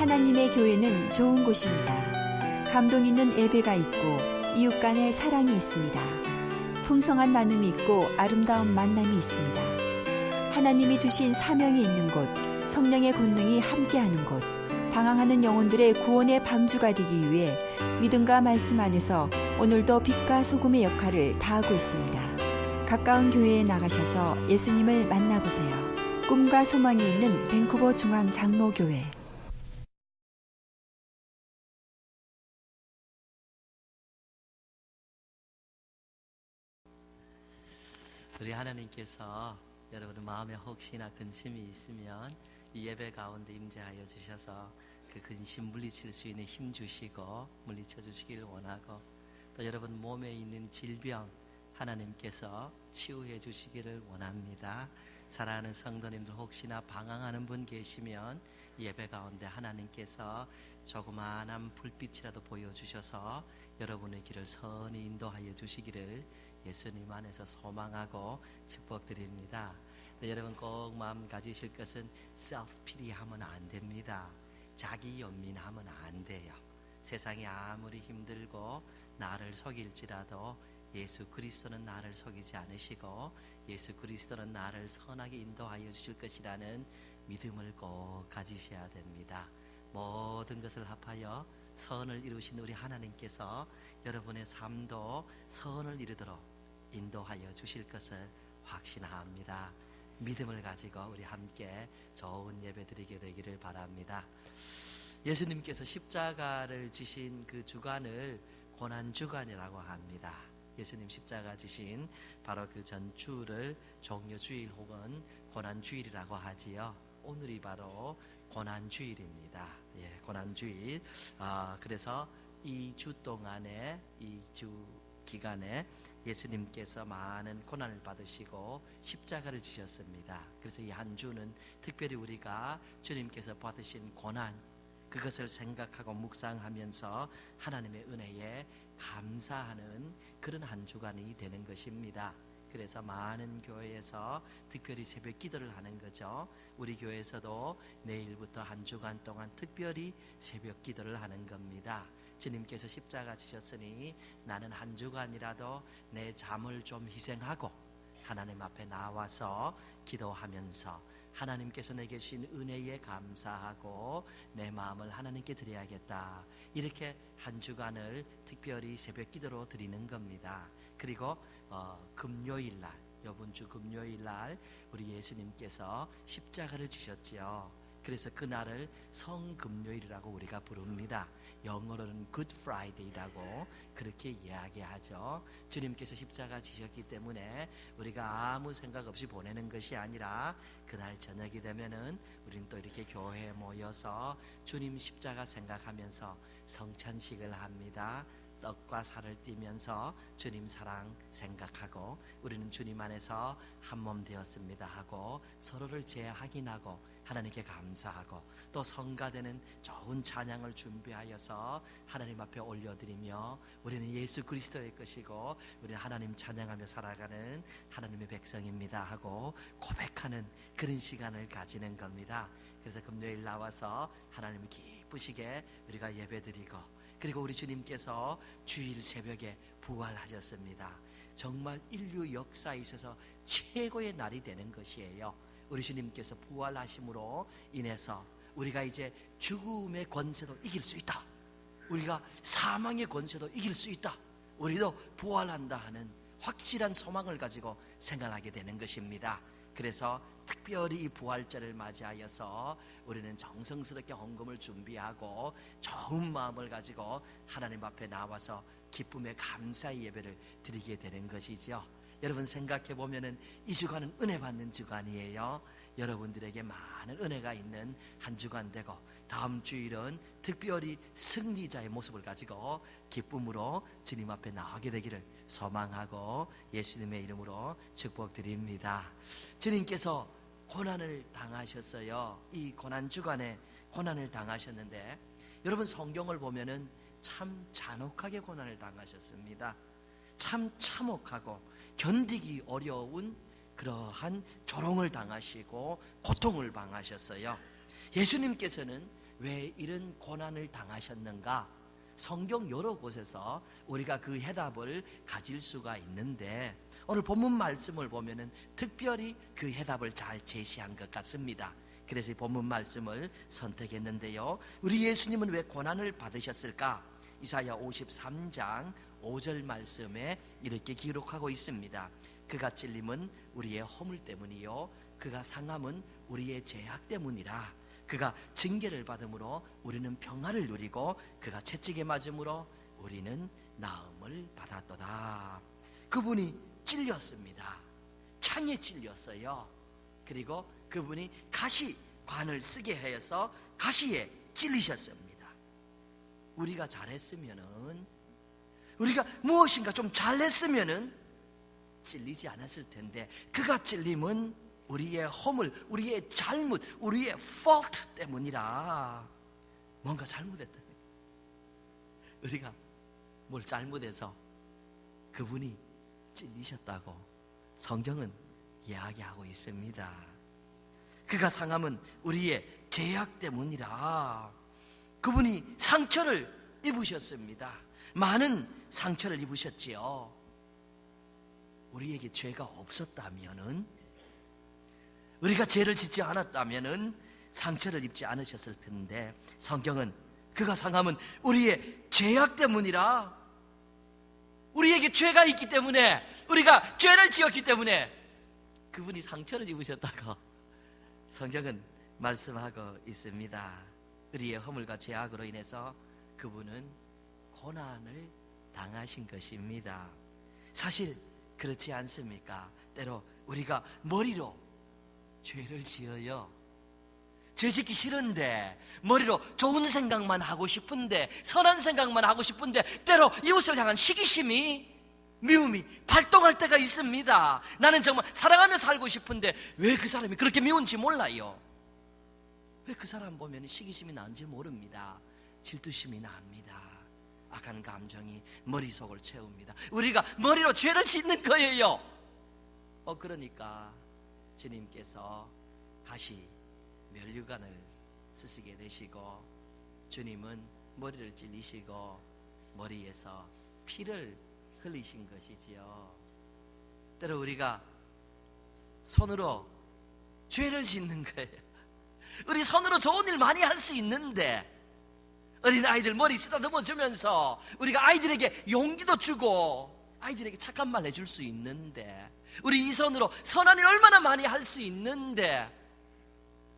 하나님의 교회는 좋은 곳입니다. 감동 있는 예배가 있고 이웃 간의 사랑이 있습니다. 풍성한 나눔이 있고 아름다운 만남이 있습니다. 하나님이 주신 사명이 있는 곳, 성령의 권능이 함께하는 곳, 방황하는 영혼들의 구원의 방주가 되기 위해 믿음과 말씀 안에서 오늘도 빛과 소금의 역할을 다하고 있습니다. 가까운 교회에 나가셔서 예수님을 만나보세요. 꿈과 소망이 있는 밴쿠버 중앙 장로교회. 우리 하나님께서 여러분의 마음에 혹시나 근심이 있으면 이 예배 가운데 임재하여 주셔서 그 근심 물리칠 수 있는 힘 주시고 물리쳐 주시기를 원하고, 또 여러분 몸에 있는 질병 하나님께서 치유해 주시기를 원합니다. 사랑하는 성도님들, 혹시나 방황하는 분 계시면 예배 가운데 하나님께서 조그마한 불빛이라도 보여주셔서 여러분의 길을 선히 인도하여 주시기를 예수님 안에서 소망하고 축복드립니다. 네, 여러분 꼭 마음 가지실 것은 self-pity 하면 안 됩니다. 자기 연민하면 안 돼요. 세상이 아무리 힘들고 나를 속일지라도 예수 그리스도는 나를 속이지 않으시고 예수 그리스도는 나를 선하게 인도하여 주실 것이라는 믿음을 꼭 가지셔야 됩니다. 모든 것을 합하여 선을 이루신 우리 하나님께서 여러분의 삶도 선을 이루도록 인도하여 주실 것을 확신합니다. 믿음을 가지고 우리 함께 좋은 예배 드리게 되기를 바랍니다. 예수님께서 십자가를 지신 그 주간을 고난주간이라고 합니다. 예수님 십자가 지신 바로 그 전주를 종려주일 혹은 고난주일이라고 하지요. 오늘이 바로 고난주일입니다. 예, 고난주일. 그래서 이 주 동안에, 이 주 기간에 예수님께서 많은 고난을 받으시고 십자가를 지셨습니다. 그래서 이 한 주는 특별히 우리가 주님께서 받으신 고난, 그것을 생각하고 묵상하면서 하나님의 은혜에 감사하는 그런 한 주간이 되는 것입니다. 그래서 많은 교회에서 특별히 새벽 기도를 하는 거죠. 우리 교회에서도 내일부터 한 주간 동안 특별히 새벽 기도를 하는 겁니다. 주님께서 십자가 지셨으니 나는 한 주간이라도 내 잠을 좀 희생하고 하나님 앞에 나와서 기도하면서 하나님께서 내게 주신 은혜에 감사하고 내 마음을 하나님께 드려야겠다, 이렇게 한 주간을 특별히 새벽 기도로 드리는 겁니다. 그리고 금요일날, 이번 주 금요일날 우리 예수님께서 십자가를 지셨지요. 그래서 그날을 성금요일이라고 우리가 부릅니다. 영어로는 Good Friday라고 그렇게 이야기하죠. 주님께서 십자가 지셨기 때문에 우리가 아무 생각 없이 보내는 것이 아니라 그날 저녁이 되면은 우리는 또 이렇게 교회에 모여서 주님 십자가 생각하면서 성찬식을 합니다. 떡과 살을 띠면서 주님 사랑 생각하고 우리는 주님 안에서 한 몸 되었습니다 하고 서로를 재확인하고 하나님께 감사하고 또 성가되는 좋은 찬양을 준비하여서 하나님 앞에 올려드리며 우리는 예수 그리스도의 것이고 우리는 하나님 찬양하며 살아가는 하나님의 백성입니다 하고 고백하는 그런 시간을 가지는 겁니다. 그래서 금요일 나와서 하나님을 기쁘시게 우리가 예배드리고, 그리고 우리 주님께서 주일 새벽에 부활하셨습니다. 정말 인류 역사에 있어서 최고의 날이 되는 것이에요. 우리 주님께서 부활하심으로 인해서 우리가 이제 죽음의 권세도 이길 수 있다, 우리가 사망의 권세도 이길 수 있다, 우리도 부활한다 하는 확실한 소망을 가지고 생각하게 되는 것입니다. 그래서 특별히 이 부활절을 맞이하여서 우리는 정성스럽게 헌금을 준비하고 좋은 마음을 가지고 하나님 앞에 나와서 기쁨의 감사의 예배를 드리게 되는 것이죠. 여러분 생각해 보면은 이 주간은 은혜 받는 주간이에요. 여러분들에게 많은 은혜가 있는 한 주간 되고, 다음 주일은 특별히 승리자의 모습을 가지고 기쁨으로 주님 앞에 나오게 되기를 소망하고 예수님의 이름으로 축복드립니다. 주님께서 고난을 당하셨어요. 이 고난 주간에 고난을 당하셨는데, 여러분 성경을 보면은 참 잔혹하게 고난을 당하셨습니다. 참 참혹하고 견디기 어려운 그러한 조롱을 당하시고 고통을 당하셨어요. 예수님께서는 왜 이런 고난을 당하셨는가? 성경 여러 곳에서 우리가 그 해답을 가질 수가 있는데 오늘 본문 말씀을 보면은 특별히 그 해답을 잘 제시한 것 같습니다. 그래서 이 본문 말씀을 선택했는데요. 우리 예수님은 왜 고난을 받으셨을까? 이사야 53장 5절 말씀에 이렇게 기록하고 있습니다. 그가 찔림은 우리의 허물 때문이요 그가 상함은 우리의 죄악 때문이라. 그가 징계를 받음으로 우리는 평화를 누리고 그가 채찍에 맞음으로 우리는 나음을 받았도다. 그분이 찔렸습니다. 창에 찔렸어요. 그리고 그분이 가시관을 쓰게 해서 가시에 찔리셨습니다. 우리가 잘했으면은, 우리가 무엇인가 좀 잘했으면은 찔리지 않았을 텐데 그가 찔림은 우리의 허물, 우리의 잘못, 우리의 fault 때문이라. 뭔가 잘못했다. 우리가 뭘 잘못해서 그분이 찔리셨다고 성경은 이야기하고 있습니다. 그가 상함은 우리의 죄악 때문이라. 그분이 상처를 입으셨습니다. 많은 상처를 입으셨지요. 우리에게 죄가 없었다면은, 우리가 죄를 짓지 않았다면은 상처를 입지 않으셨을 텐데 성경은 그가 상함은 우리의 죄악 때문이라. 우리에게 죄가 있기 때문에, 우리가 죄를 지었기 때문에 그분이 상처를 입으셨다고 성경은 말씀하고 있습니다. 우리의 허물과 죄악으로 인해서 그분은 고난을 당하신 것입니다. 사실 그렇지 않습니까? 때로 우리가 머리로 죄를 지어요. 죄 짓기 싫은데 머리로 좋은 생각만 하고 싶은데, 선한 생각만 하고 싶은데 때로 이웃을 향한 시기심이, 미움이 발동할 때가 있습니다. 나는 정말 사랑하며 살고 싶은데 왜 그 사람이 그렇게 미운지 몰라요. 왜 그 사람 보면 시기심이 나는지 모릅니다. 질투심이 납니다. 악한 감정이 머릿속을 채웁니다. 우리가 머리로 죄를 짓는 거예요. 그러니까 주님께서 가시 면류관을 쓰시게 되시고, 주님은 머리를 찔리시고 머리에서 피를 흘리신 것이지요. 때로 우리가 손으로 죄를 짓는 거예요. 우리 손으로 좋은 일 많이 할 수 있는데, 어린아이들 머리 쓰다듬어 주면서 우리가 아이들에게 용기도 주고 아이들에게 착한 말 해줄 수 있는데, 우리 이 손으로 선한 일 얼마나 많이 할 수 있는데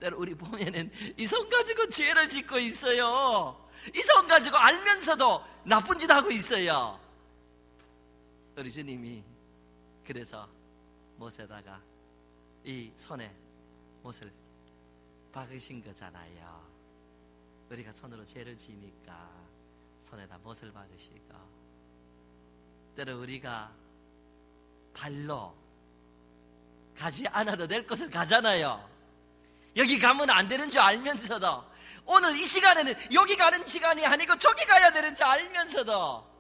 때로 우리 보면은 이 손 가지고 죄를 짓고 있어요. 이 손 가지고 알면서도 나쁜 짓 하고 있어요. 우리 주님이 그래서 못에다가 이 손에 못을 박으신 거잖아요. 우리가 손으로 죄를 지니까 손에다 못을 박으시고, 때로 우리가 발로 가지 않아도 될 곳을 가잖아요. 여기 가면 안 되는 줄 알면서도, 오늘 이 시간에는 여기 가는 시간이 아니고 저기 가야 되는 줄 알면서도,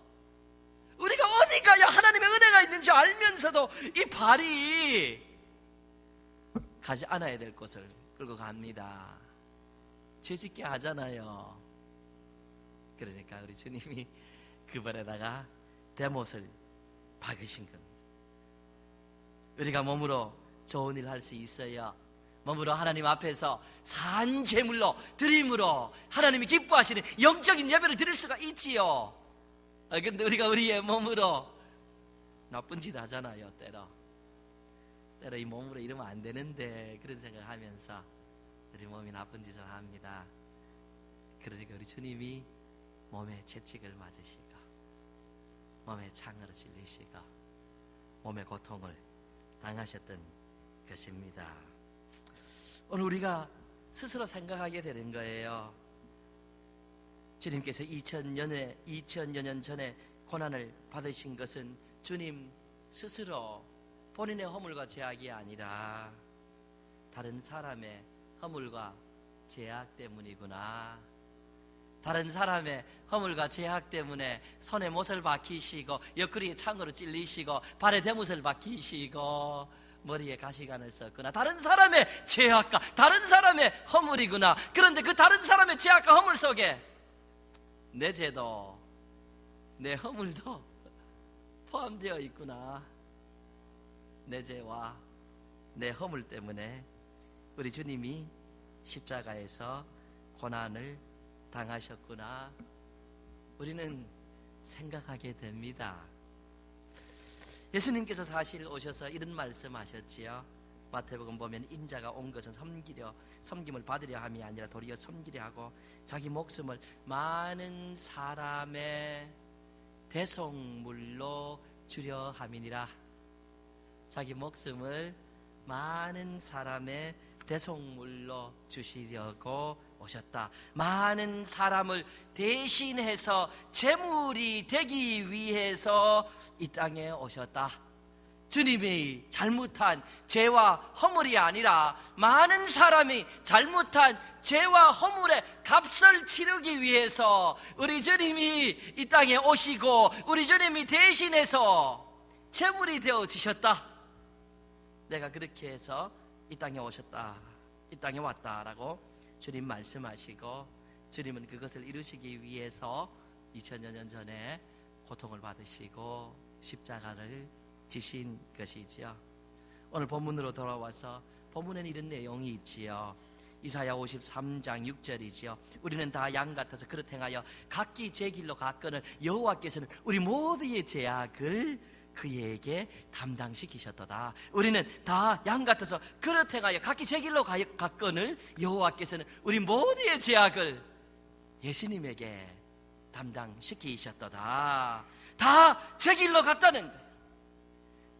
우리가 어디 가야 하나님의 은혜가 있는 줄 알면서도 이 발이 가지 않아야 될 곳을 끌고 갑니다. 죄짓게 하잖아요. 그러니까 우리 주님이 그 발에다가 대못을 박으신 겁니다. 우리가 몸으로 좋은 일 할 수 있어요. 몸으로 하나님 앞에서 산 제물로 드림으로 하나님이 기뻐하시는 영적인 예배를 드릴 수가 있지요. 그런데 우리가 우리의 몸으로 나쁜 짓 하잖아요. 때로 이 몸으로 이러면 안 되는데 그런 생각하면서 우리 몸이 나쁜 짓을 합니다. 그러니까 우리 주님이 몸에 채찍을 맞으시고 몸에 창으로 찔리시고 몸의 고통을 당하셨던 것입니다. 오늘 우리가 스스로 생각하게 되는 거예요. 주님께서 2000여 년 전에 고난을 받으신 것은 주님 스스로 본인의 허물과 죄악이 아니라 다른 사람의 허물과 죄악 때문이구나. 다른 사람의 허물과 죄악 때문에 손에 못을 박히시고 옆구리에 창으로 찔리시고 발에 대못을 박히시고 머리에 가시관을 썼거나 다른 사람의 죄악과 다른 사람의 허물이구나. 그런데 그 다른 사람의 죄악과 허물 속에 내 죄도 내 허물도 포함되어 있구나. 내 죄와 내 허물 때문에 우리 주님이 십자가에서 고난을 당하셨구나. 우리는 생각하게 됩니다. 예수님께서 사실 오셔서 이런 말씀하셨지요. 마태복음 보면 인자가 온 것은 섬김을 받으려 함이 아니라 도리어 섬기려 하고 자기 목숨을 많은 사람의 대속물로 주려 함이니라. 자기 목숨을 많은 사람의 대속물로 주시려고 오셨다. 많은 사람을 대신해서 제물이 되기 위해서 이 땅에 오셨다. 주님이 잘못한 죄와 허물이 아니라 많은 사람이 잘못한 죄와 허물의 값을 치르기 위해서 우리 주님이 이 땅에 오시고 우리 주님이 대신해서 제물이 되어 주셨다. 내가 그렇게 해서 이 땅에 오셨다, 이 땅에 왔다라고 주님 말씀하시고, 주님은 그것을 이루시기 위해서 2000여 년 전에 고통을 받으시고 십자가를 지신 것이지요. 오늘 본문으로 돌아와서 본문에는 이런 내용이 있지요. 이사야 53장 6절이지요. 우리는 다 양 같아서 그릇 행하여 각기 제 길로 갔거늘 여호와께서는 우리 모두의 죄악을 그에게 담당시키셨도다. 우리는 다 양 같아서 그릇 행하여 각기 제 길로 갔거늘 여호와께서는 우리 모두의 죄악을 예수님에게 담당시키셨도다. 다 제 길로 갔다는 거예요.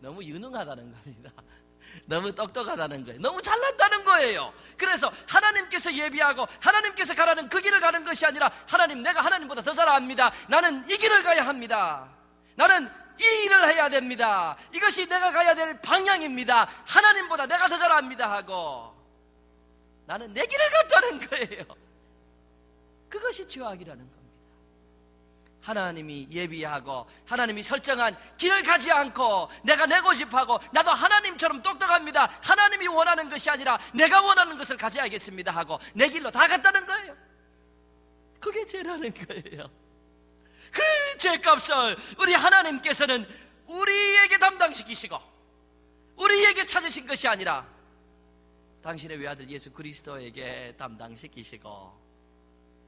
너무 유능하다는 겁니다. 너무 똑똑하다는 거예요. 너무 잘났다는 거예요. 그래서 하나님께서 예비하고 하나님께서 가라는 그 길을 가는 것이 아니라, 하나님, 내가 하나님보다 더 잘 압니다. 나는 이 길을 가야 합니다. 나는 이 일을 해야 됩니다. 이것이 내가 가야 될 방향입니다. 하나님보다 내가 더 잘 압니다 하고 나는 내 길을 갔다는 거예요. 그것이 죄악이라는 겁니다. 하나님이 예비하고 하나님이 설정한 길을 가지 않고 내가 내 고집하고 나도 하나님처럼 똑똑합니다, 하나님이 원하는 것이 아니라 내가 원하는 것을 가져야겠습니다 하고 내 길로 다 갔다는 거예요. 그게 죄라는 거예요. 그 죄값을 우리 하나님께서는 우리에게 담당시키시고 우리에게 찾으신 것이 아니라 당신의 외아들 예수 그리스도에게 담당시키시고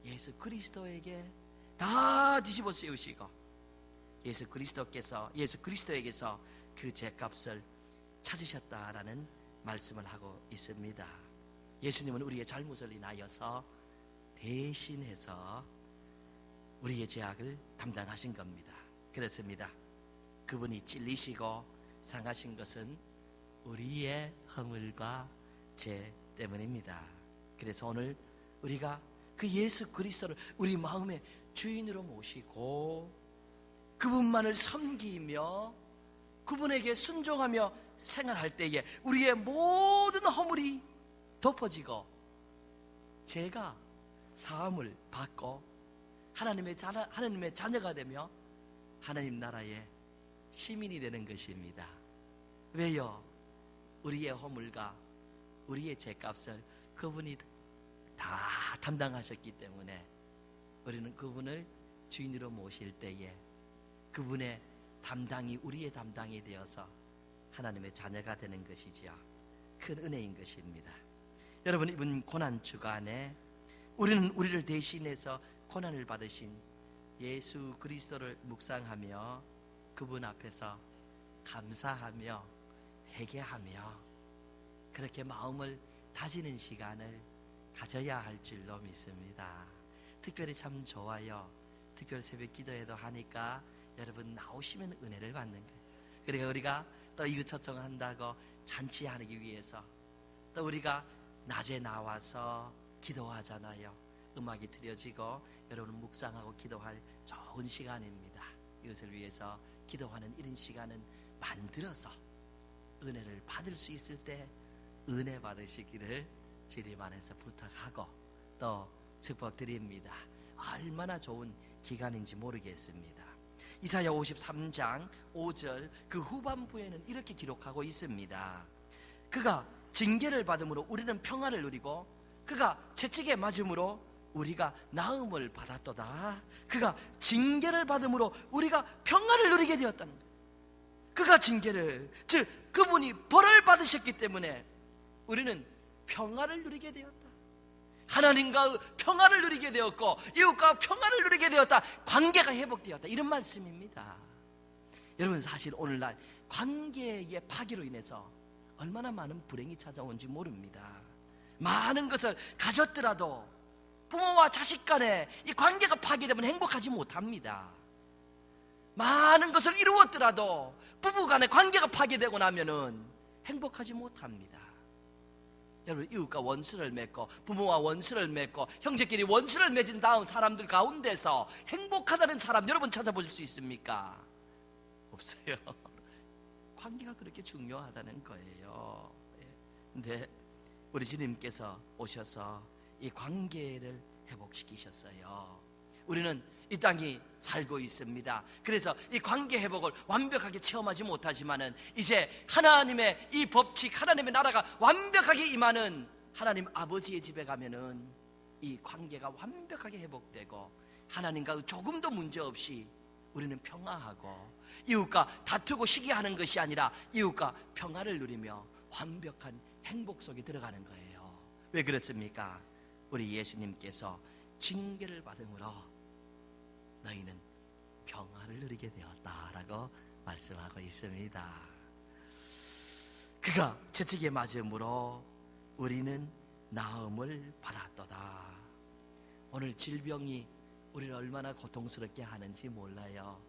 예수 그리스도에게 다 뒤집어 씌우시고 예수 그리스도에게서 그 죄값을 찾으셨다라는 말씀을 하고 있습니다. 예수님은 우리의 잘못을 인하여서 대신해서 우리의 죄악을 담당하신 겁니다. 그렇습니다. 그분이 찔리시고 상하신 것은 우리의 허물과 죄 때문입니다. 그래서 오늘 우리가 그 예수 그리스도를 우리 마음의 주인으로 모시고 그분만을 섬기며 그분에게 순종하며 생활할 때에 우리의 모든 허물이 덮어지고 죄가 사함을 받고 하나님의 자녀가 되며 하나님 나라의 시민이 되는 것입니다. 왜요? 우리의 허물과 우리의 죄값을 그분이 다 담당하셨기 때문에 우리는 그분을 주인으로 모실 때에 그분의 담당이 우리의 담당이 되어서 하나님의 자녀가 되는 것이지요. 큰 은혜인 것입니다. 여러분, 이번 고난 주간에 우리는 우리를 대신해서 고난을 받으신 예수 그리스도를 묵상하며 그분 앞에서 감사하며 회개하며 그렇게 마음을 다지는 시간을 가져야 할 줄로 믿습니다. 특별히 참 좋아요. 특별 새벽 기도회도 하니까 여러분 나오시면 은혜를 받는 거예요. 그러니까 우리가 또 이웃 초청한다고 잔치하기 위해서 또 우리가 낮에 나와서 기도하잖아요. 음악이 들려지고 여러분 묵상하고 기도할 좋은 시간입니다. 이것을 위해서 기도하는 이런 시간은 만들어서 은혜를 받을 수 있을 때 은혜 받으시기를 주님 안에서 부탁하고 또 축복드립니다. 얼마나 좋은 기간인지 모르겠습니다. 이사야 53장 5절 그 후반부에는 이렇게 기록하고 있습니다. 그가 징계를 받음으로 우리는 평화를 누리고 그가 채찍에 맞음으로 우리가 나음을 받았도다. 그가 징계를 받음으로 우리가 평화를 누리게 되었다는 거예요. 그가 징계를, 즉 그분이 벌을 받으셨기 때문에 우리는 평화를 누리게 되었다. 하나님과 평화를 누리게 되었고 이웃과 평화를 누리게 되었다. 관계가 회복되었다. 이런 말씀입니다. 여러분, 사실 오늘날 관계의 파괴로 인해서 얼마나 많은 불행이 찾아온지 모릅니다. 많은 것을 가졌더라도 부모와 자식 간에 이 관계가 파괴되면 행복하지 못합니다. 많은 것을 이루었더라도 부부 간의 관계가 파괴되고 나면은 행복하지 못합니다. 여러분, 이웃과 원수를 맺고 부모와 원수를 맺고 형제끼리 원수를 맺은 다음 사람들 가운데서 행복하다는 사람 여러분 찾아보실 수 있습니까? 없어요. 관계가 그렇게 중요하다는 거예요. 근데 우리 주님께서 오셔서 이 관계를 회복시키셨어요. 우리는 이 땅이 살고 있습니다. 그래서 이 관계 회복을 완벽하게 체험하지 못하지만은 이제 하나님의 이 법칙, 하나님의 나라가 완벽하게 임하는 하나님 아버지의 집에 가면은 이 관계가 완벽하게 회복되고 하나님과 조금도 문제 없이 우리는 평화하고 이웃과 다투고 시기하는 것이 아니라 이웃과 평화를 누리며 완벽한 행복 속에 들어가는 거예요. 왜 그렇습니까? 우리 예수님께서 징계를 받음으로 너희는 평화를 누리게 되었다라고 말씀하고 있습니다. 그가 채찍에 맞음으로 우리는 나음을 받았도다. 오늘 질병이 우리를 얼마나 고통스럽게 하는지 몰라요.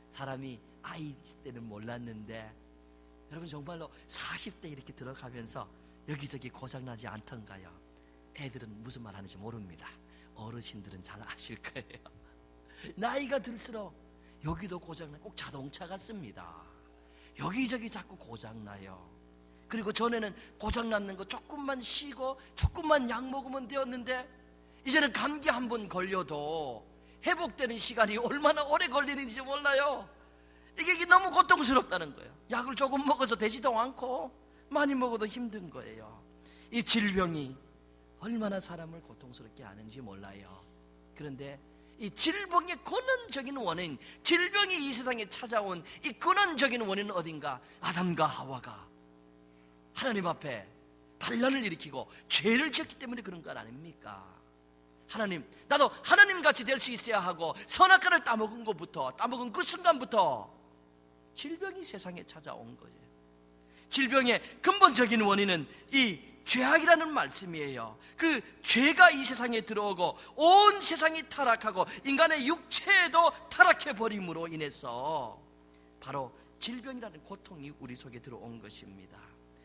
사람이 아이 때는 몰랐는데 여러분 정말로 40대 이렇게 들어가면서 여기저기 고장나지 않던가요? 애들은 무슨 말 하는지 모릅니다. 어르신들은 잘 아실 거예요. 나이가 들수록 여기도 고장나요. 꼭 자동차 같습니다. 여기저기 자꾸 고장나요. 그리고 전에는 고장났는 거 조금만 쉬고 조금만 약 먹으면 되었는데 이제는 감기 한 번 걸려도 회복되는 시간이 얼마나 오래 걸리는지 몰라요. 이게 너무 고통스럽다는 거예요. 약을 조금 먹어서 되지도 않고 많이 먹어도 힘든 거예요. 이 질병이 얼마나 사람을 고통스럽게 하는지 몰라요. 그런데 이 질병의 근원적인 원인, 질병이 이 세상에 찾아온 이 근원적인 원인은 어딘가? 아담과 하와가 하나님 앞에 반란을 일으키고 죄를 지었기 때문에 그런 것 아닙니까? 하나님, 나도 하나님같이 될 수 있어야 하고 선악과를 따먹은 것부터, 따먹은 그 순간부터 질병이 세상에 찾아온 거예요. 질병의 근본적인 원인은 이 죄악이라는 말씀이에요. 그 죄가 이 세상에 들어오고 온 세상이 타락하고 인간의 육체도 타락해버림으로 인해서 바로 질병이라는 고통이 우리 속에 들어온 것입니다.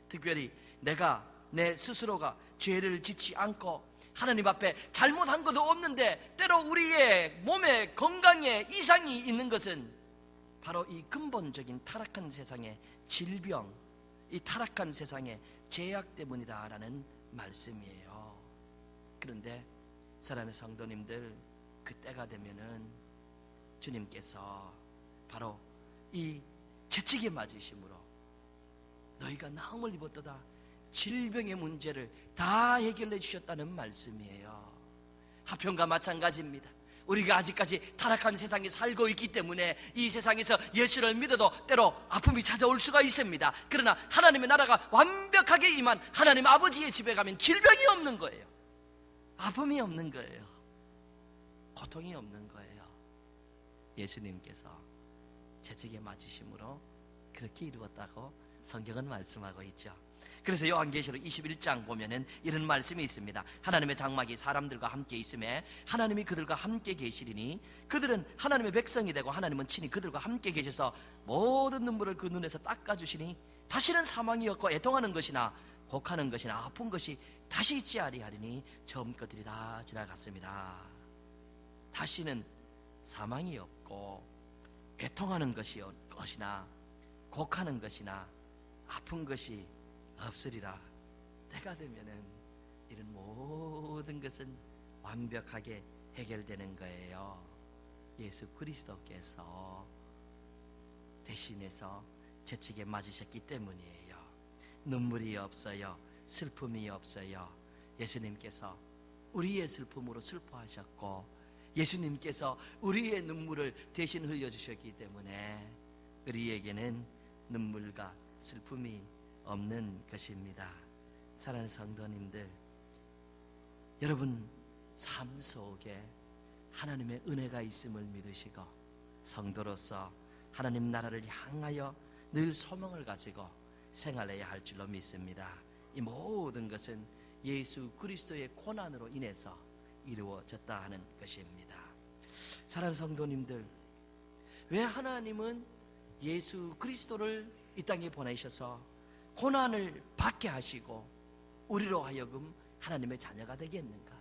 특별히 내가 내 스스로가 죄를 짓지 않고 하나님 앞에 잘못한 것도 없는데 때로 우리의 몸에 건강에 이상이 있는 것은 바로 이 근본적인 타락한 세상의 질병, 이 타락한 세상의 죄악 때문이다라는 말씀이에요. 그런데 사랑하는 성도님들, 그때가 되면은 주님께서 바로 이 채찍에 맞으심으로 너희가 나음을 입었도다, 질병의 문제를 다 해결해 주셨다는 말씀이에요. 하편과 마찬가지입니다. 우리가 아직까지 타락한 세상에 살고 있기 때문에 이 세상에서 예수를 믿어도 때로 아픔이 찾아올 수가 있습니다. 그러나 하나님의 나라가 완벽하게 임한 하나님 아버지의 집에 가면 질병이 없는 거예요. 아픔이 없는 거예요. 고통이 없는 거예요. 예수님께서 채찍에 맞으심으로 그렇게 이루었다고 성경은 말씀하고 있죠. 그래서 요한계시록 21장 보면은 이런 말씀이 있습니다. 하나님의 장막이 사람들과 함께 있음에 하나님이 그들과 함께 계시리니 그들은 하나님의 백성이 되고 하나님은 친히 그들과 함께 계셔서 모든 눈물을 그 눈에서 닦아주시니 다시는 사망이 없고 애통하는 것이나 곡하는 것이나 아픈 것이 다시 있지 아니하리니 처음 것들이 다 지나갔습니다. 다시는 사망이 없고 애통하는 것이나 곡하는 것이나 아픈 것이 없으리라. 때가 되면은 이런 모든 것은 완벽하게 해결되는 거예요. 예수 그리스도께서 대신해서 채찍에 맞으셨기 때문이에요. 눈물이 없어요. 슬픔이 없어요. 예수님께서 우리의 슬픔으로 슬퍼하셨고 예수님께서 우리의 눈물을 대신 흘려주셨기 때문에 우리에게는 눈물과 슬픔이 없는 것입니다. 사랑하는 성도님들, 여러분 삶 속에 하나님의 은혜가 있음을 믿으시고 성도로서 하나님 나라를 향하여 늘 소망을 가지고 생활해야 할 줄로 믿습니다. 이 모든 것은 예수 그리스도의 고난으로 인해서 이루어졌다 하는 것입니다. 사랑하는 성도님들, 왜 하나님은 예수 그리스도를 이 땅에 보내셔서 고난을 받게 하시고 우리로 하여금 하나님의 자녀가 되게 했는가?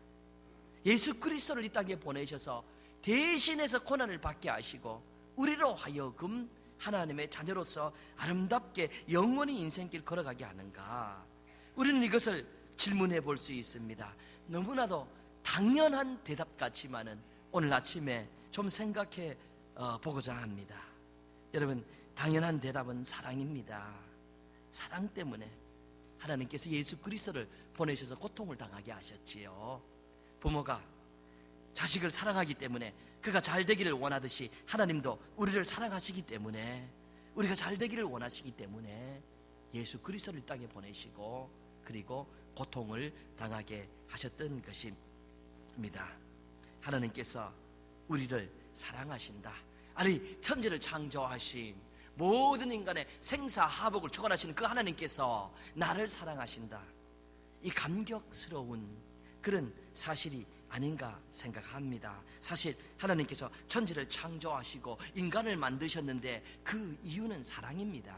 예수 그리스도를 이 땅에 보내셔서 대신해서 고난을 받게 하시고 우리로 하여금 하나님의 자녀로서 아름답게 영원히 인생길 걸어가게 하는가? 우리는 이것을 질문해 볼 수 있습니다. 너무나도 당연한 대답 같지만은 오늘 아침에 좀 생각해 보고자 합니다. 여러분, 당연한 대답은 사랑입니다. 사랑 때문에 하나님께서 예수 그리스도를 보내셔서 고통을 당하게 하셨지요. 부모가 자식을 사랑하기 때문에 그가 잘 되기를 원하듯이 하나님도 우리를 사랑하시기 때문에 우리가 잘 되기를 원하시기 때문에 예수 그리스도를 이 땅에 보내시고 그리고 고통을 당하게 하셨던 것입니다. 하나님께서 우리를 사랑하신다. 아니, 천지를 창조하신 모든 인간의 생사하복을 주관하시는 그 하나님께서 나를 사랑하신다. 이 감격스러운 그런 사실이 아닌가 생각합니다. 사실 하나님께서 천지를 창조하시고 인간을 만드셨는데 그 이유는 사랑입니다.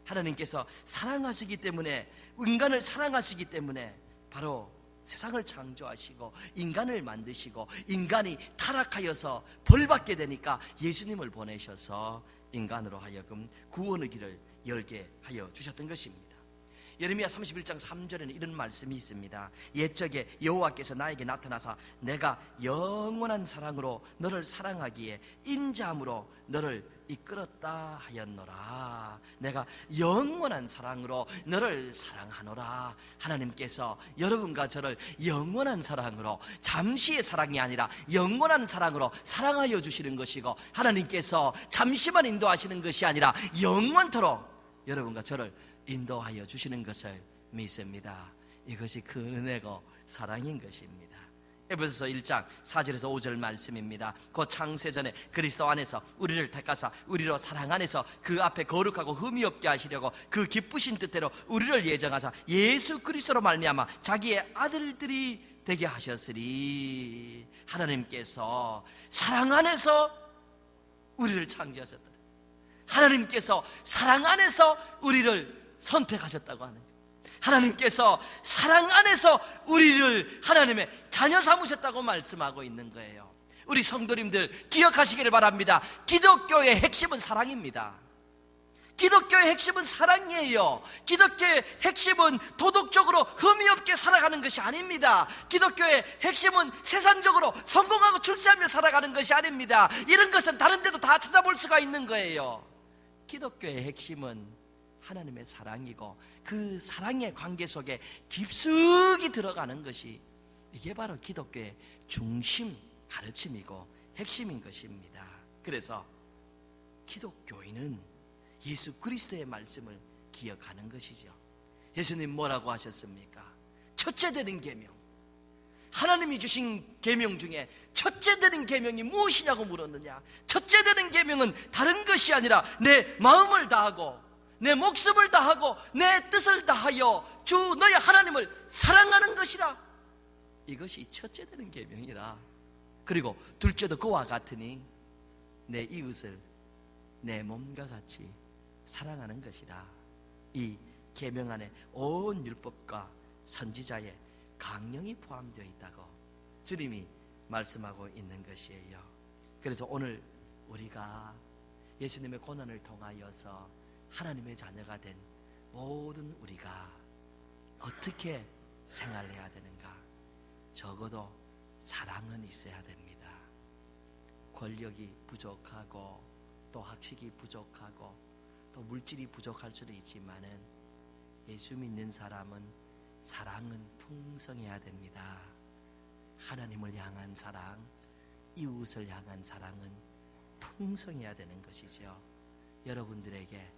하나님께서 사랑하시기 때문에, 인간을 사랑하시기 때문에 바로 세상을 창조하시고 인간을 만드시고 인간이 타락하여서 벌받게 되니까 예수님을 보내셔서 인간으로 하여금 구원의 길을 열게 하여 주셨던 것입니다. 예레미야 31장 3절에는 이런 말씀이 있습니다. 옛적에 여호와께서 나에게 나타나사 내가 영원한 사랑으로 너를 사랑하기에 인자함으로 너를 이끌었다 하였노라. 내가 영원한 사랑으로 너를 사랑하노라. 하나님께서 여러분과 저를 영원한 사랑으로, 잠시의 사랑이 아니라 영원한 사랑으로 사랑하여 주시는 것이고, 하나님께서 잠시만 인도하시는 것이 아니라 영원토록 여러분과 저를 인도하여 주시는 것을 믿습니다. 이것이 그 은혜고 사랑인 것입니다. 에베소서 1장 4절에서 5절 말씀입니다. 그 창세전에 그리스도 안에서 우리를 택하사 우리로 사랑 안에서 그 앞에 거룩하고 흠이 없게 하시려고 그 기쁘신 뜻대로 우리를 예정하사 예수 그리스도로 말미암아 자기의 아들들이 되게 하셨으리. 하나님께서 사랑 안에서 우리를 창조하셨다. 하나님께서 사랑 안에서 우리를 선택하셨다고 하는 거예요. 하나님께서 사랑 안에서 우리를 하나님의 자녀 삼으셨다고 말씀하고 있는 거예요. 우리 성도님들 기억하시기를 바랍니다. 기독교의 핵심은 사랑입니다. 기독교의 핵심은 사랑이에요. 기독교의 핵심은 도덕적으로 흠이 없게 살아가는 것이 아닙니다. 기독교의 핵심은 세상적으로 성공하고 출세하며 살아가는 것이 아닙니다. 이런 것은 다른 데도 다 찾아볼 수가 있는 거예요. 기독교의 핵심은 하나님의 사랑이고 그 사랑의 관계 속에 깊숙이 들어가는 것이, 이게 바로 기독교의 중심 가르침이고 핵심인 것입니다. 그래서 기독교인은 예수 그리스도의 말씀을 기억하는 것이죠. 예수님 뭐라고 하셨습니까? 첫째 되는 계명, 하나님이 주신 계명 중에 첫째 되는 계명이 무엇이냐고 물었느냐. 첫째 되는 계명은 다른 것이 아니라 내 마음을 다하고 내 목숨을 다하고 내 뜻을 다하여 주 너의 하나님을 사랑하는 것이라. 이것이 첫째 되는 계명이라. 그리고 둘째도 그와 같으니 내 이웃을 내 몸과 같이 사랑하는 것이라. 이 계명 안에 온 율법과 선지자의 강령이 포함되어 있다고 주님이 말씀하고 있는 것이에요. 그래서 오늘 우리가 예수님의 고난을 통하여서 하나님의 자녀가 된 모든 우리가 어떻게 생활해야 되는가? 적어도 사랑은 있어야 됩니다. 권력이 부족하고 또 학식이 부족하고 또 물질이 부족할 수도 있지만은 예수 믿는 사람은 사랑은 풍성해야 됩니다. 하나님을 향한 사랑, 이웃을 향한 사랑은 풍성해야 되는 것이죠. 여러분들에게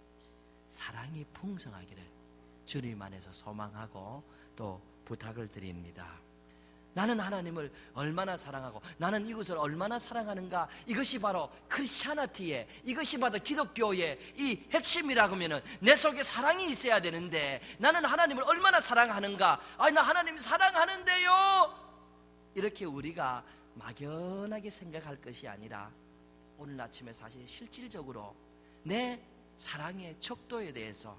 사랑이 풍성하기를 주님 안에서 소망하고 또 부탁을 드립니다. 나는 하나님을 얼마나 사랑하고 나는 이웃을 얼마나 사랑하는가, 이것이 바로 크리스찬티의, 이것이 바로 기독교의 이 핵심이라고 하면 내 속에 사랑이 있어야 되는데, 나는 하나님을 얼마나 사랑하는가, 나 하나님 사랑하는데요, 이렇게 우리가 막연하게 생각할 것이 아니라 오늘 아침에 사실 실질적으로 내 사랑의 척도에 대해서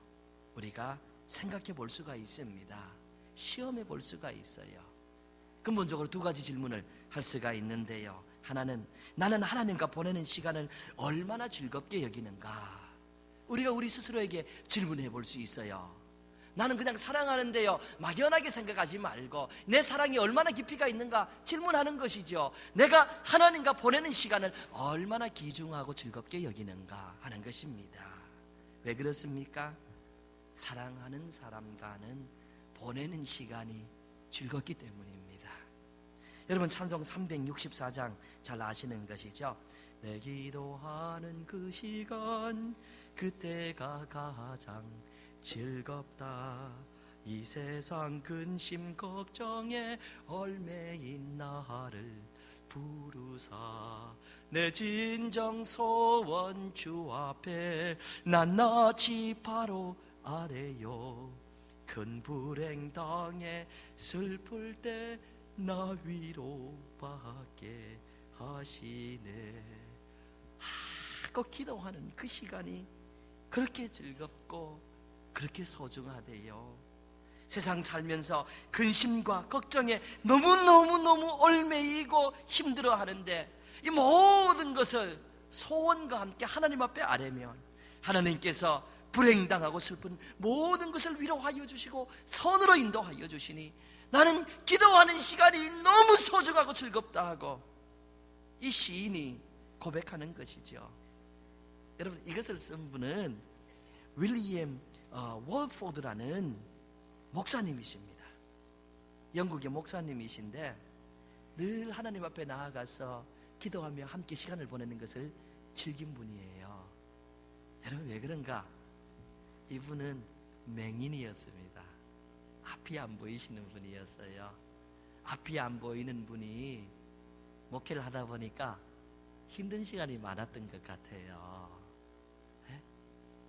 우리가 생각해 볼 수가 있습니다. 시험해 볼 수가 있어요. 근본적으로 두 가지 질문을 할 수가 있는데요. 하나는 나는 하나님과 보내는 시간을 얼마나 즐겁게 여기는가. 우리가 우리 스스로에게 질문해 볼 수 있어요. 나는 그냥 사랑하는데요, 막연하게 생각하지 말고 내 사랑이 얼마나 깊이가 있는가 질문하는 것이죠. 내가 하나님과 보내는 시간을 얼마나 귀중하고 즐겁게 여기는가 하는 것입니다. 왜 그렇습니까? 사랑하는 사람과는 보내는 시간이 즐겁기 때문입니다. 여러분, 찬송 364장 잘 아시는 것이죠. 내 기도하는 그 시간, 그때가 가장 즐겁다. 이 세상 근심 걱정에 얽매인 나를 부르사 내 진정 소원 주 앞에 낱낱이 바로 아래요. 큰 불행 당해 슬플 때 나 위로받게 하시네 하고 기도하는 그 시간이 그렇게 즐겁고 그렇게 소중하대요. 세상 살면서 근심과 걱정에 너무너무 얽매이고 힘들어하는데 이 모든 것을 소원과 함께 하나님 앞에 아뢰면 하나님께서 불행당하고 슬픈 모든 것을 위로하여 주시고 선으로 인도하여 주시니 나는 기도하는 시간이 너무 소중하고 즐겁다 하고 이 시인이 고백하는 것이죠. 여러분, 이것을 쓴 분은 윌리엄 월포드라는 목사님이십니다. 영국의 목사님이신데 늘 하나님 앞에 나아가서 기도하며 함께 시간을 보내는 것을 즐긴 분이에요. 여러분, 왜 그런가? 이분은 맹인이었습니다. 앞이 안 보이시는 분이었어요. 앞이 안 보이는 분이 목회를 하다 보니까 힘든 시간이 많았던 것 같아요.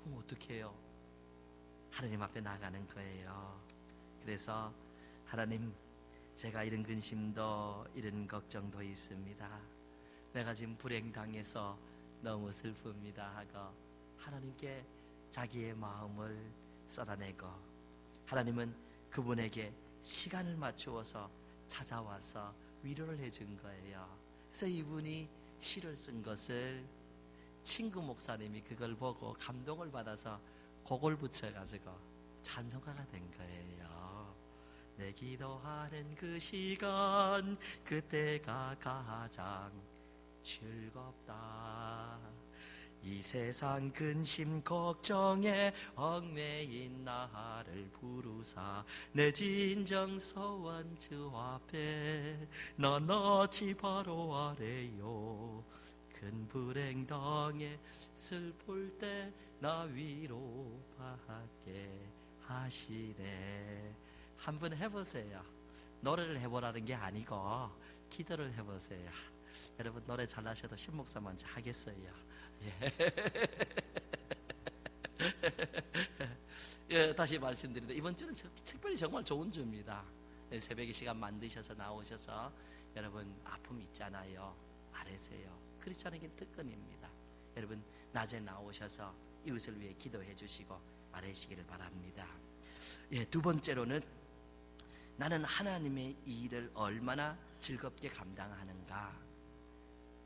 그럼 어떻게 해요? 하나님 앞에 나가는 거예요. 그래서 하나님, 제가 이런 근심도 이런 걱정도 있습니다. 내가 지금 불행당해서 너무 슬픕니다 하고 하나님께 자기의 마음을 쏟아내고 하나님은 그분에게 시간을 맞추어서 찾아와서 위로를 해준 거예요. 그래서 이분이 시를 쓴 것을 친구 목사님이 그걸 보고 감동을 받아서 곡을 붙여가지고 찬송가가 된 거예요. 내 기도하는 그 시간, 그때가 가장 즐겁다. 이 세상 근심 걱정에 얽매인 나를 부르사 내 진정 소원 주 앞에 낱낱이 바로 아래요. 큰 불행 당해 슬플 때 나 위로받게 하시네. 한번 해보세요. 노래를 해보라는 게 아니고 기도를 해보세요. 여러분, 노래 잘하셔도 신목사 먼저 하겠어요. 예, 다시 말씀드리는데 이번 주는 특별히 정말 좋은 주입니다. 새벽에 시간 만드셔서 나오셔서 여러분, 아픔 있잖아요. 아뢰세요. 크리스찬에겐 특권입니다. 여러분, 낮에 나오셔서 이웃을 위해 기도해 주시고 아뢰시기를 바랍니다. 예, 두 번째로는 나는 하나님의 일을 얼마나 즐겁게 감당하는가.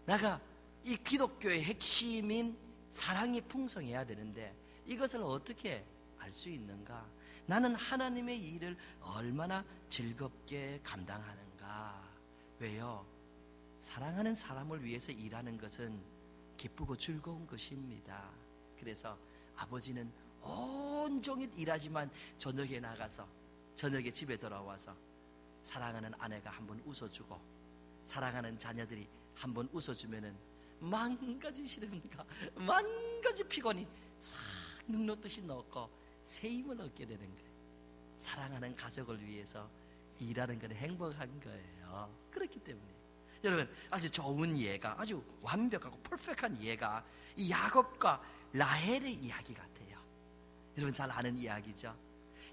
내가 이 기독교의 핵심인 사랑이 풍성해야 되는데 이것을 어떻게 알 수 있는가? 나는 하나님의 일을 얼마나 즐겁게 감당하는가? 왜요? 사랑하는 사람을 위해서 일하는 것은 기쁘고 즐거운 것입니다. 그래서 아버지는 온종일 일하지만 저녁에 나가서 저녁에 집에 돌아와서 사랑하는 아내가 한번 웃어주고 사랑하는 자녀들이 한번 웃어주면은 만가지 시름과 만가지 피곤이 싹 눅놓듯이 넣고 새 힘을 얻게 되는 거예요. 사랑하는 가족을 위해서 일하는 건 행복한 거예요. 그렇기 때문에 여러분, 아주 좋은 예가, 아주 완벽하고 퍼펙트한 예가 이 야곱과 라헬의 이야기 같아요. 여러분 잘 아는 이야기죠.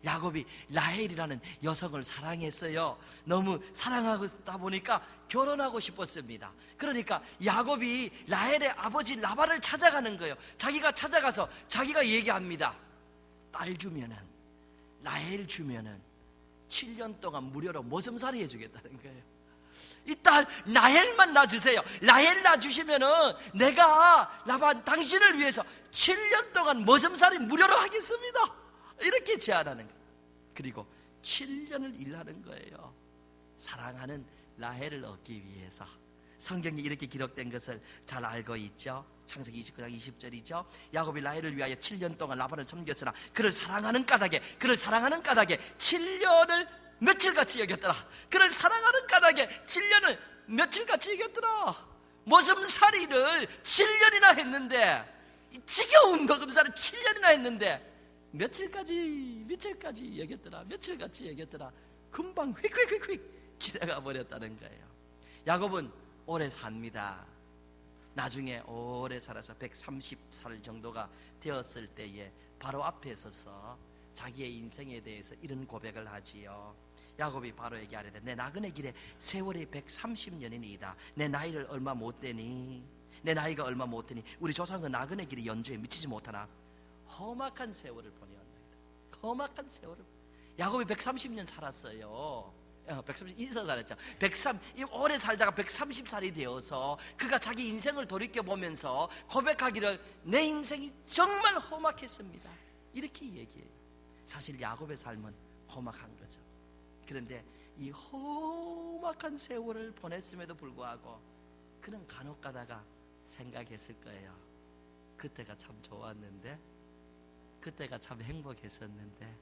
야곱이 라헬이라는 여성을 사랑했어요. 너무 사랑하다 보니까 결혼하고 싶었습니다. 그러니까 야곱이 라헬의 아버지 라반을 찾아가는 거예요. 자기가 찾아가서 자기가 얘기합니다. 딸 주면은, 라헬 주면은 7년 동안 무료로 모성살이 해주겠다는 거예요. 이 딸 라헬만 낳아주세요. 라헬 낳아주시면은 내가 라반 당신을 위해서 7년 동안 모성살이 무료로 하겠습니다. 이렇게 제안하는 거예요. 그리고 7년을 일하는 거예요. 사랑하는 라헬을 얻기 위해서. 성경에 이렇게 기록된 것을 잘 알고 있죠. 창세기 29장 20절이죠. 야곱이 라헬을 위하여 7년 동안 라반을 섬겼으나 그를 사랑하는 까닭에 7년을 며칠같이 여겼더라. 그를 사랑하는 까닭에 7년을 며칠같이 여겼더라. 모성살이를 7년이나 했는데, 이 지겨운 먹음살을 7년이나 했는데 며칠까지 여겼더라. 며칠같이 여겼더라. 금방 휙휙휙휙 지나가 버렸다는 거예요. 야곱은 오래 삽니다. 나중에 오래 살아서 130살 정도가 되었을 때에 바로 앞에 서서 자기의 인생에 대해서 이런 고백을 하지요. 야곱이 바로에게 아뢰되 내 나그네 길에 세월이 130년이니이다. 내 나이를 얼마 못 되니? 내 나이가 얼마 못 되니? 우리 조상은 나그네 길이 연주에 미치지 못하나? 험악한 세월을 보내었나이다. 험악한 세월을. 야곱이 130년 살았어요. 130 인사 살았죠. 오래 살다가 130살이 되어서 그가 자기 인생을 돌이켜 보면서 고백하기를 내 인생이 정말 험악했습니다. 이렇게 얘기해요. 사실 야곱의 삶은 험악한 거죠. 그런데 이 험악한 세월을 보냈음에도 불구하고 그는 간혹 가다가 생각했을 거예요. 그때가 참 좋았는데, 그때가 참 행복했었는데,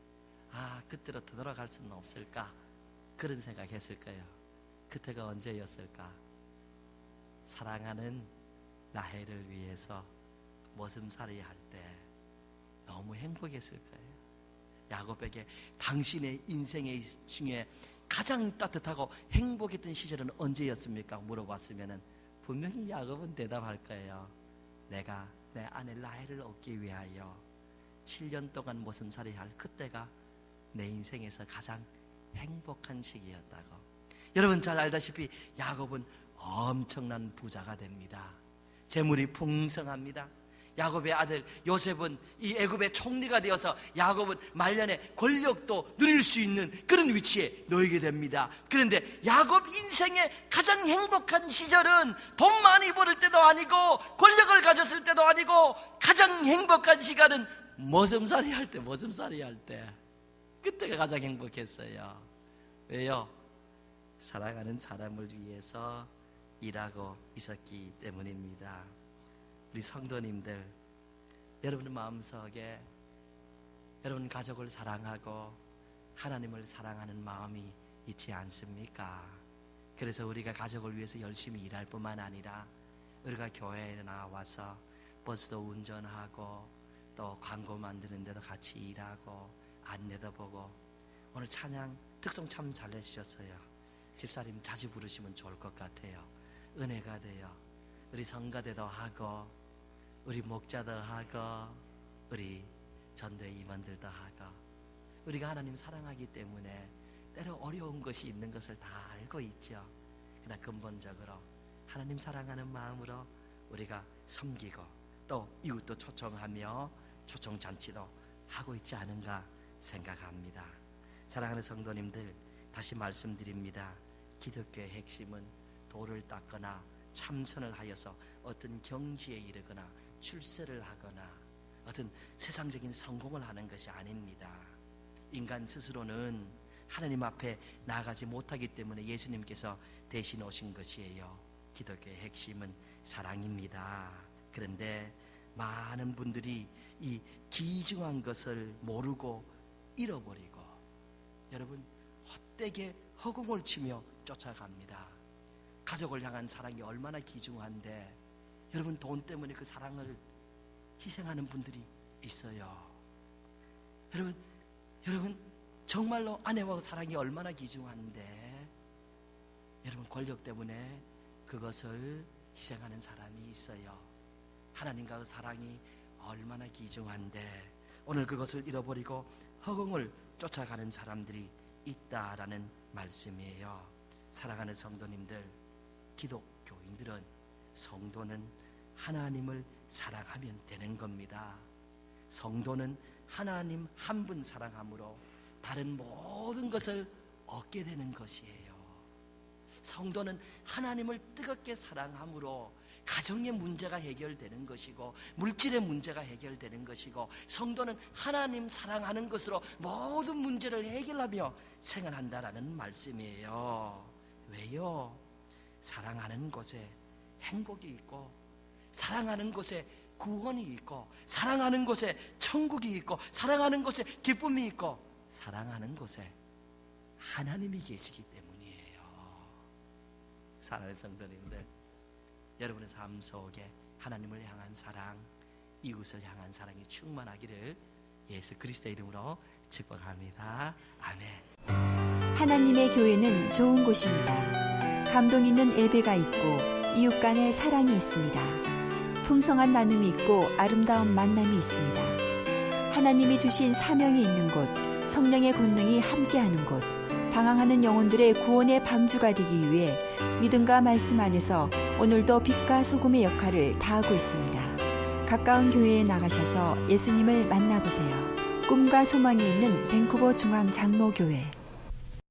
그때로 되돌아갈 수는 없을까? 그런 생각했을 거예요. 그때가 언제였을까? 사랑하는 라헬을 위해서 모슴살이 할 때 너무 행복했을 거예요. 야곱에게 당신의 인생의 중에 가장 따뜻하고 행복했던 시절은 언제였습니까? 물어봤으면 분명히 야곱은 대답할 거예요. 내가 내 아내 라헬을 얻기 위하여 7년 동안 모슴살이 할 그때가 내 인생에서 가장 행복한 시기였다고. 여러분 잘 알다시피 야곱은 엄청난 부자가 됩니다. 재물이 풍성합니다. 야곱의 아들 요셉은 이 애굽의 총리가 되어서 야곱은 말년에 권력도 누릴 수 있는 그런 위치에 놓이게 됩니다. 그런데 야곱 인생의 가장 행복한 시절은 돈 많이 벌을 때도 아니고 권력을 가졌을 때도 아니고 가장 행복한 시간은 모슴살이 할 때 그때가 가장 행복했어요. 왜요? 사랑하는 사람을 위해서 일하고 있었기 때문입니다. 우리 성도님들, 여러분의 마음속에 여러분 가족을 사랑하고 하나님을 사랑하는 마음이 있지 않습니까? 그래서 우리가 가족을 위해서 열심히 일할 뿐만 아니라 우리가 교회에 나와서 버스도 운전하고 또 광고 만드는 데도 같이 일하고 안내도 보고. 오늘 찬양 특송 참 잘 내주셨어요. 집사님 자주 부르시면 좋을 것 같아요. 은혜가 돼요. 우리 성가대도 하고 우리 목자도 하고 우리 전도의 임원들도 하고. 우리가 하나님 사랑하기 때문에 때로 어려운 것이 있는 것을 다 알고 있죠. 그러나 근본적으로 하나님 사랑하는 마음으로 우리가 섬기고 또 이웃도 초청하며 초청잔치도 하고 있지 않은가 생각합니다. 사랑하는 성도님들, 다시 말씀드립니다. 기독교의 핵심은 돌을 닦거나 참선을 하여서 어떤 경지에 이르거나 출세를 하거나 어떤 세상적인 성공을 하는 것이 아닙니다. 인간 스스로는 하나님 앞에 나아가지 못하기 때문에 예수님께서 대신 오신 것이에요. 기독교의 핵심은 사랑입니다. 그런데 많은 분들이 이 귀중한 것을 모르고 잃어버리고 여러분 헛되게 허공을 치며 쫓아갑니다. 가족을 향한 사랑이 얼마나 귀중한데 여러분 돈 때문에 그 사랑을 희생하는 분들이 있어요. 여러분 정말로 아내와 사랑이 얼마나 귀중한데 여러분 권력 때문에 그것을 희생하는 사람이 있어요. 하나님과 그 사랑이 얼마나 귀중한데 오늘 그것을 잃어버리고 허공을 쫓아가는 사람들이 있다라는 말씀이에요. 사랑하는 성도님들, 기독교인들은 성도는 하나님을 사랑하면 되는 겁니다. 성도는 하나님 한 분 사랑함으로 다른 모든 것을 얻게 되는 것이에요. 성도는 하나님을 뜨겁게 사랑함으로 가정의 문제가 해결되는 것이고 물질의 문제가 해결되는 것이고 성도는 하나님 사랑하는 것으로 모든 문제를 해결하며 생활한다라는 말씀이에요. 왜요? 사랑하는 곳에 행복이 있고 사랑하는 곳에 구원이 있고 사랑하는 곳에 천국이 있고 사랑하는 곳에 기쁨이 있고 사랑하는 곳에 하나님이 계시기 때문이에요. 사랑하는 성도님들, 여러분의 삶 속에 하나님을 향한 사랑, 이웃을 향한 사랑이 충만하기를 예수 그리스도의 이름으로 축복합니다. 아멘. 하나님의 교회는 좋은 곳입니다. 감동 있는 예배가 있고 이웃 간의 사랑이 있습니다. 풍성한 나눔이 있고 아름다운 만남이 있습니다. 하나님이 주신 사명이 있는 곳, 성령의 권능이 함께하는 곳, 방황하는 영혼들의 구원의 방주가 되기 위해 믿음과 말씀 안에서 오늘도 빛과 소금의 역할을 다하고 있습니다. 가까운 교회에 나가셔서 예수님을 만나보세요. 꿈과 소망이 있는 밴쿠버 중앙 장로교회.